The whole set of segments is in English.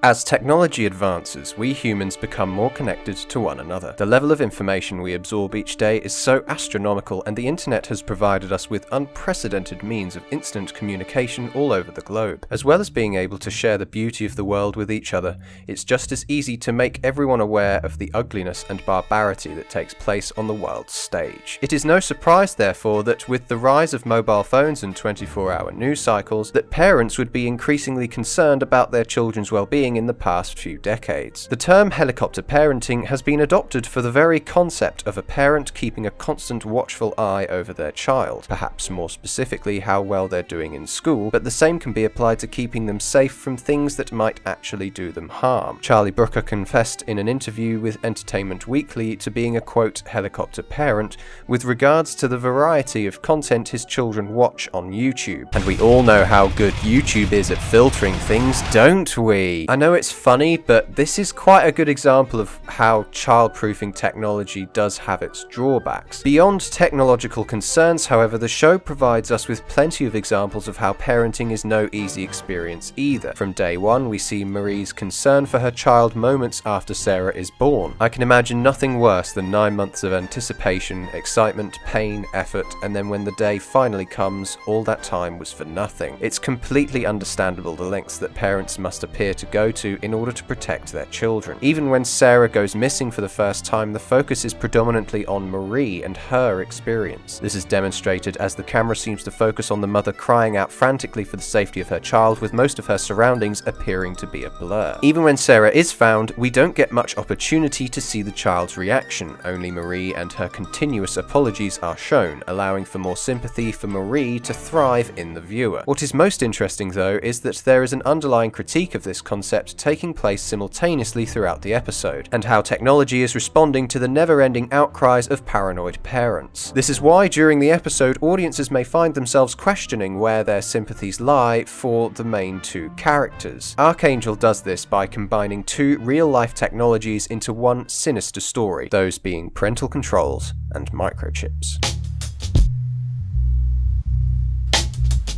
As technology advances, we humans become more connected to one another. The level of information we absorb each day is so astronomical, and the internet has provided us with unprecedented means of instant communication all over the globe. As well as being able to share the beauty of the world with each other, it's just as easy to make everyone aware of the ugliness and barbarity that takes place on the world's stage. It is no surprise, therefore, that with the rise of mobile phones and 24-hour news cycles, that parents would be increasingly concerned about their children's well-being in the past few decades. The term helicopter parenting has been adopted for the very concept of a parent keeping a constant watchful eye over their child, perhaps more specifically how well they're doing in school, but the same can be applied to keeping them safe from things that might actually do them harm. Charlie Brooker confessed in an interview with Entertainment Weekly to being a quote helicopter parent with regards to the variety of content his children watch on YouTube. And we all know how good YouTube is at filtering things, don't we? I know it's funny, but this is quite a good example of how child-proofing technology does have its drawbacks. Beyond technological concerns, however, the show provides us with plenty of examples of how parenting is no easy experience either. From day one, we see Marie's concern for her child moments after Sarah is born. I can imagine nothing worse than 9 months of anticipation, excitement, pain, effort, and then when the day finally comes, all that time was for nothing. It's completely understandable the lengths that parents must appear to go to in order to protect their children. Even when Sarah goes missing for the first time, the focus is predominantly on Marie and her experience. This is demonstrated as the camera seems to focus on the mother crying out frantically for the safety of her child, with most of her surroundings appearing to be a blur. Even when Sarah is found, we don't get much opportunity to see the child's reaction. Only Marie and her continuous apologies are shown, allowing for more sympathy for Marie to thrive in the viewer. What is most interesting, though, is that there is an underlying critique of this concept taking place simultaneously throughout the episode, and how technology is responding to the never-ending outcries of paranoid parents. This is why during the episode, audiences may find themselves questioning where their sympathies lie for the main two characters. Arkangel does this by combining two real-life technologies into one sinister story, those being parental controls and microchips.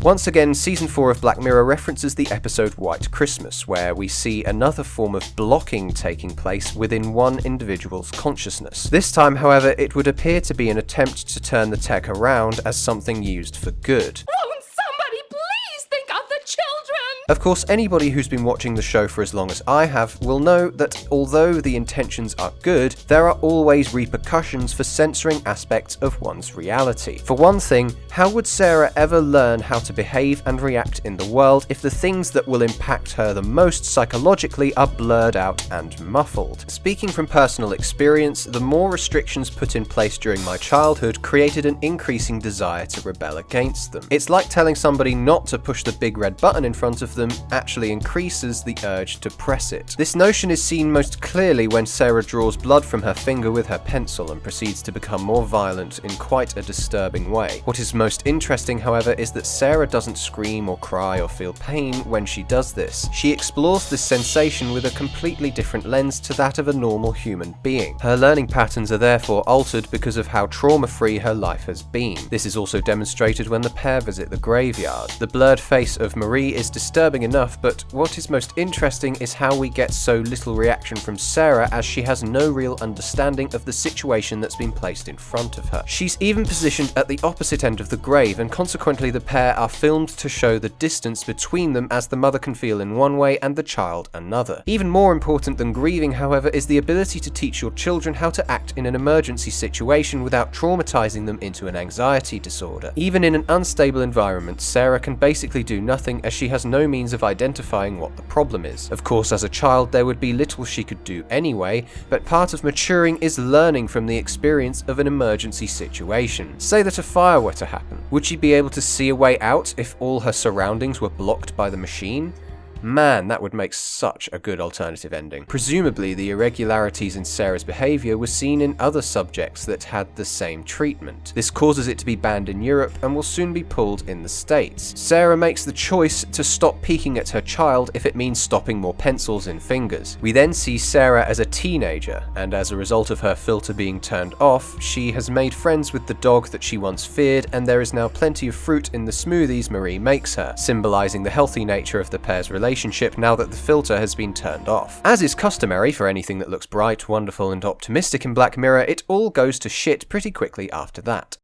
Once again, Season 4 of Black Mirror references the episode White Christmas, where we see another form of blocking taking place within one individual's consciousness. This time, however, it would appear to be an attempt to turn the tech around as something used for good. Won't somebody please think of the children? Of course, anybody who's been watching the show for as long as I have will know that although the intentions are good, there are always repercussions for censoring aspects of one's reality. For one thing, how would Sarah ever learn how to behave and react in the world if the things that will impact her the most psychologically are blurred out and muffled? Speaking from personal experience, the more restrictions put in place during my childhood created an increasing desire to rebel against them. It's like telling somebody not to push the big red button in front of them actually increases the urge to press it. This notion is seen most clearly when Sarah draws blood from her finger with her pencil and proceeds to become more violent in quite a disturbing way. What is most interesting, however, is that Sarah doesn't scream or cry or feel pain when she does this. She explores this sensation with a completely different lens to that of a normal human being. Her learning patterns are therefore altered because of how trauma-free her life has been. This is also demonstrated when the pair visit the graveyard. The blurred face of Marie is disturbing enough, but what is most interesting is how we get so little reaction from Sarah, as she has no real understanding of the situation that's been placed in front of her. She's even positioned at the opposite end of the grave, and consequently the pair are filmed to show the distance between them, as the mother can feel in one way and the child another. Even more important than grieving, however, is the ability to teach your children how to act in an emergency situation without traumatizing them into an anxiety disorder. Even in an unstable environment, Sarah can basically do nothing, as she has no means of identifying what the problem is. Of course, as a child, there would be little she could do anyway, but part of maturing is learning from the experience of an emergency situation. Say that a fire were to happen. Would she be able to see a way out if all her surroundings were blocked by the machine? Man, that would make such a good alternative ending. Presumably, the irregularities in Sarah's behavior were seen in other subjects that had the same treatment. This causes it to be banned in Europe and will soon be pulled in the States. Sarah makes the choice to stop peeking at her child if it means stopping more pencils in fingers. We then see Sarah as a teenager, and as a result of her filter being turned off, she has made friends with the dog that she once feared, and there is now plenty of fruit in the smoothies Marie makes her, symbolizing the healthy nature of the pair's relationship relationship now that the filter has been turned off. As is customary for anything that looks bright, wonderful, and optimistic in Black Mirror, it all goes to shit pretty quickly after that.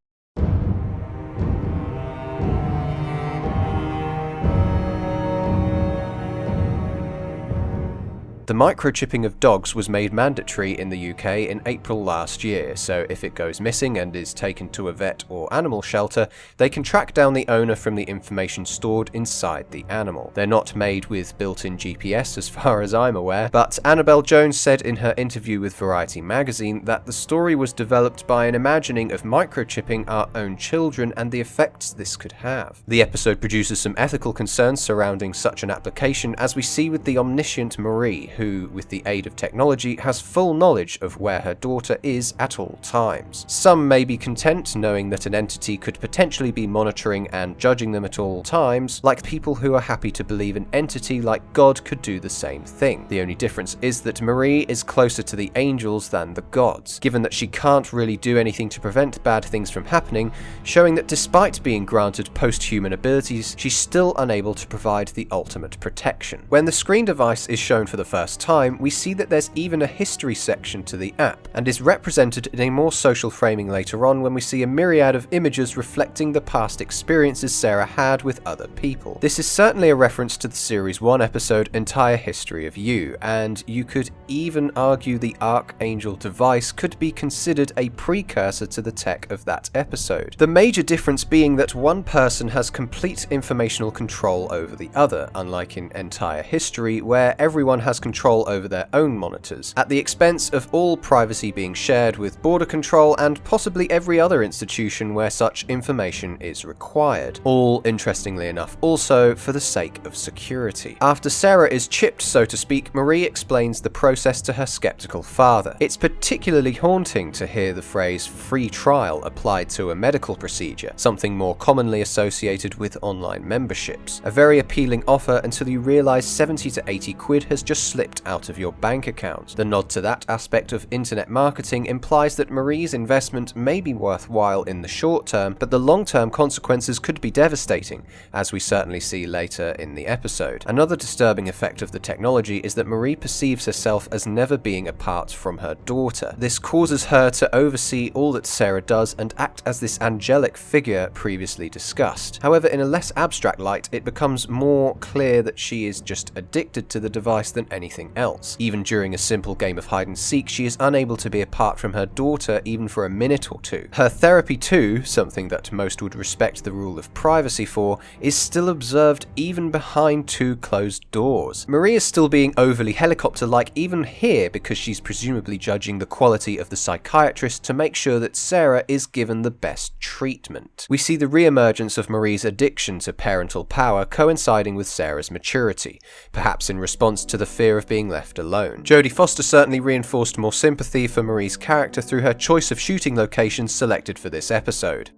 The microchipping of dogs was made mandatory in the UK in April last year, so if it goes missing and is taken to a vet or animal shelter, they can track down the owner from the information stored inside the animal. They're not made with built-in GPS as far as I'm aware, but Annabelle Jones said in her interview with Variety magazine that the story was developed by an imagining of microchipping our own children and the effects this could have. The episode produces some ethical concerns surrounding such an application, as we see with the omniscient Marie, who, with the aid of technology, has full knowledge of where her daughter is at all times. Some may be content knowing that an entity could potentially be monitoring and judging them at all times, like people who are happy to believe an entity like God could do the same thing. The only difference is that Marie is closer to the angels than the gods, given that she can't really do anything to prevent bad things from happening, showing that despite being granted post-human abilities, she's still unable to provide the ultimate protection. When the screen device is shown for the first time, we see that there's even a history section to the app, and is represented in a more social framing later on when we see a myriad of images reflecting the past experiences Sarah had with other people. This is certainly a reference to the Series 1 episode Entire History of You, and you could even argue the Arkangel device could be considered a precursor to the tech of that episode. The major difference being that one person has complete informational control over the other, unlike in Entire History where everyone has control over their own monitors, at the expense of all privacy being shared with border control and possibly every other institution where such information is required. All, interestingly enough, also for the sake of security. After Sarah is chipped, so to speak, Marie explains the process to her skeptical father. It's particularly haunting to hear the phrase free trial applied to a medical procedure, something more commonly associated with online memberships. A very appealing offer until you realise 70 to 80 quid has just slipped out of your bank account. The nod to that aspect of internet marketing implies that Marie's investment may be worthwhile in the short term, but the long-term consequences could be devastating, as we certainly see later in the episode. Another disturbing effect of the technology is that Marie perceives herself as never being apart from her daughter. This causes her to oversee all that Sarah does and act as this angelic figure previously discussed. However, in a less abstract light, it becomes more clear that she is just addicted to the device than anything else. Even during a simple game of hide and seek, she is unable to be apart from her daughter even for a minute or two. Her therapy too, something that most would respect the rule of privacy for, is still observed even behind two closed doors. Marie is still being overly helicopter-like even here because she's presumably judging the quality of the psychiatrist to make sure that Sarah is given the best treatment. We see the re-emergence of Marie's addiction to parental power coinciding with Sarah's maturity, perhaps in response to the fear of being left alone. Jodie Foster certainly reinforced more sympathy for Marie's character through her choice of shooting locations selected for this episode.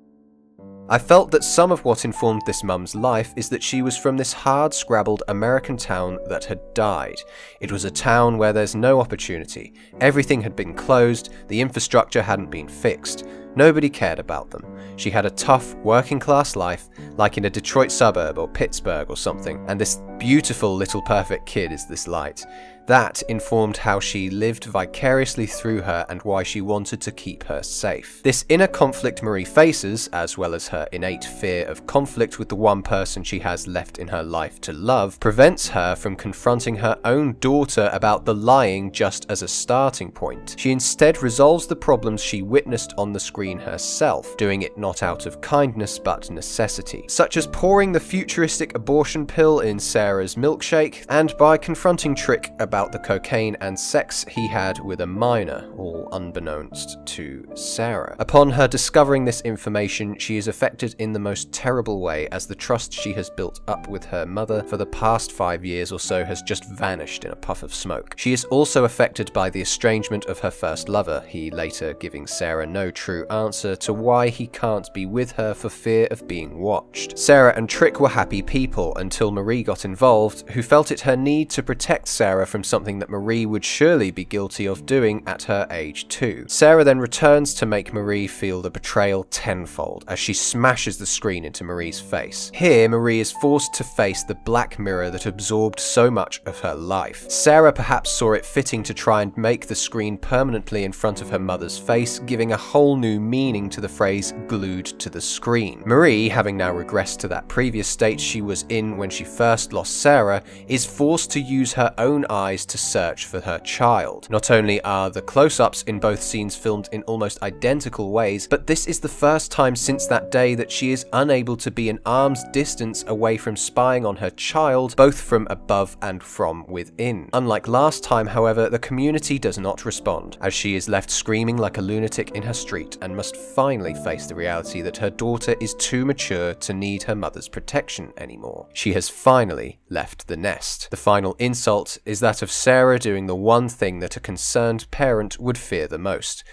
I felt that some of what informed this mum's life is that she was from this hard-scrabbled American town that had died. It was a town where there's no opportunity. Everything had been closed, the infrastructure hadn't been fixed. Nobody cared about them. She had a tough, working-class life, like in a Detroit suburb or Pittsburgh or something, and this beautiful little perfect kid is this light. That informed how she lived vicariously through her and why she wanted to keep her safe. This inner conflict Marie faces, as well as her innate fear of conflict with the one person she has left in her life to love, prevents her from confronting her own daughter about the lying just as a starting point. She instead resolves the problems she witnessed on the screen herself, doing it not out of kindness but necessity, such as pouring the futuristic abortion pill in Sarah's milkshake, and by confronting Trick about the cocaine and sex he had with a minor, all unbeknownst to Sarah. Upon her discovering this information, she is affected in the most terrible way, as the trust she has built up with her mother for the past 5 years or so has just vanished in a puff of smoke. She is also affected by the estrangement of her first lover, he later giving Sarah no true answer to why he can't be with her for fear of being watched. Sarah and Trick were happy people until Marie got involved involved, who felt it her need to protect Sarah from something that Marie would surely be guilty of doing at her age too. Sarah then returns to make Marie feel the betrayal tenfold as she smashes the screen into Marie's face. Here, Marie is forced to face the black mirror that absorbed so much of her life. Sarah perhaps saw it fitting to try and make the screen permanently in front of her mother's face, giving a whole new meaning to the phrase glued to the screen. Marie, having now regressed to that previous state she was in when she first lost Sarah, is forced to use her own eyes to search for her child. Not only are the close-ups in both scenes filmed in almost identical ways, but this is the first time since that day that she is unable to be an arm's distance away from spying on her child, both from above and from within. Unlike last time, however, the community does not respond, as she is left screaming like a lunatic in her street and must finally face the reality that her daughter is too mature to need her mother's protection anymore. She has finally left the nest. The final insult is that of Sarah doing the one thing that a concerned parent would fear the most: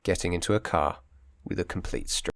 getting into a car with a complete stranger.